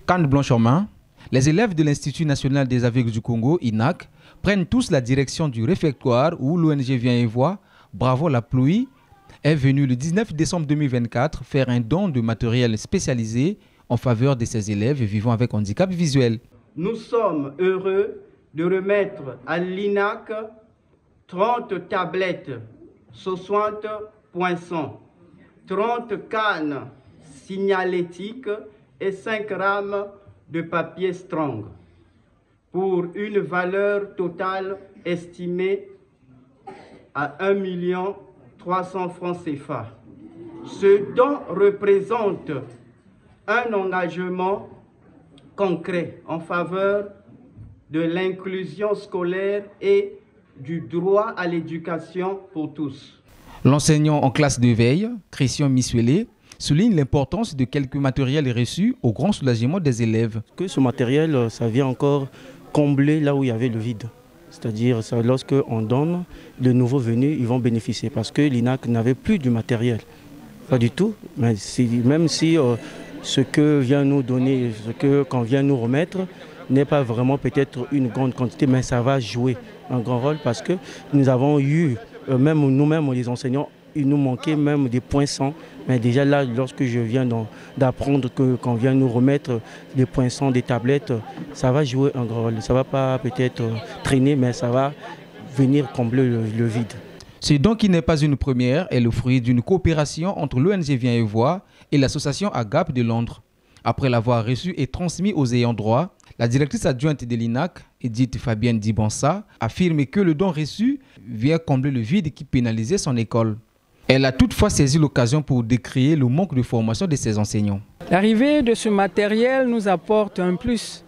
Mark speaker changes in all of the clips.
Speaker 1: Canne blanche en main, les élèves de l'Institut national des aveugles du Congo, INAC, prennent tous la direction du réfectoire où l'ONG Viens et Vois, Bravo la pluie, est venue le 19 décembre 2024 faire un don de matériel spécialisé en faveur de ces élèves vivant avec handicap visuel.
Speaker 2: Nous sommes heureux de remettre à l'INAC 30 tablettes 60 poinçons, 30 cannes signalétiques et 5 rames de papier strong pour une valeur totale estimée à 1 300 francs CFA. Ce don représente un engagement concret en faveur de l'inclusion scolaire et du droit à l'éducation pour tous.
Speaker 1: L'enseignant en classe de veille, Christian Missuelé, souligne l'importance de quelques matériels reçus au grand soulagement des élèves.
Speaker 3: Que ce matériel, ça vient encore combler là où il y avait le vide. C'est-à-dire, lorsque on donne, de nouveaux venus, ils vont bénéficier parce que l'INAC n'avait plus du matériel. Pas du tout, mais même si ce que vient nous donner, qu'on vient nous remettre, n'est pas vraiment peut-être une grande quantité, mais ça va jouer un grand rôle parce que nous avons eu, même nous-mêmes les enseignants, il nous manquait même des poinçons. Mais déjà là, lorsque je viens d'apprendre qu'on vient nous remettre des poinçons, des tablettes, ça va jouer un grand rôle. Ça ne va pas peut-être traîner, mais ça va venir combler le vide.
Speaker 1: Ce don qui n'est pas une première est le fruit d'une coopération entre l'ONG Viens et Vois et l'association Agape de Londres. Après l'avoir reçu et transmis aux ayants droit, la directrice adjointe de l'INAC, Edith Fabienne Dibansa, affirme que le don reçu vient combler le vide qui pénalisait son école. Elle a toutefois saisi l'occasion pour décrier le manque de formation de ses enseignants.
Speaker 4: L'arrivée de ce matériel nous apporte un plus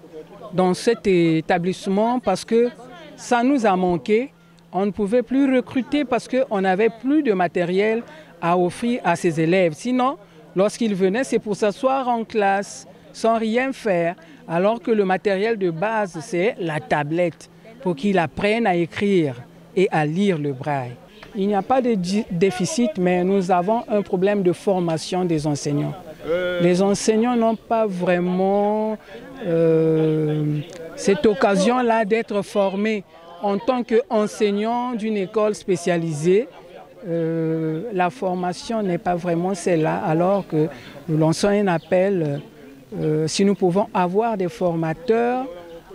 Speaker 4: dans cet établissement parce que ça nous a manqué. On ne pouvait plus recruter parce qu'on n'avait plus de matériel à offrir à ses élèves. Sinon, lorsqu'ils venaient, c'est pour s'asseoir en classe sans rien faire, alors que le matériel de base, c'est la tablette pour qu'ils apprennent à écrire et à lire le braille. Il n'y a pas de déficit, mais nous avons un problème de formation des enseignants. Les enseignants n'ont pas vraiment cette occasion-là d'être formés en tant qu'enseignants d'une école spécialisée. La formation n'est pas vraiment celle-là, alors que nous lançons un appel si nous pouvons avoir des formateurs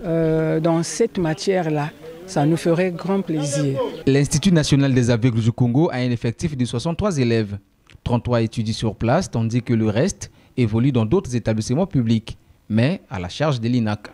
Speaker 4: dans cette matière-là. Ça nous ferait grand plaisir.
Speaker 1: L'Institut national des aveugles du Congo a un effectif de 63 élèves. 33 étudient sur place, tandis que le reste évolue dans d'autres établissements publics, mais à la charge de l'INAC.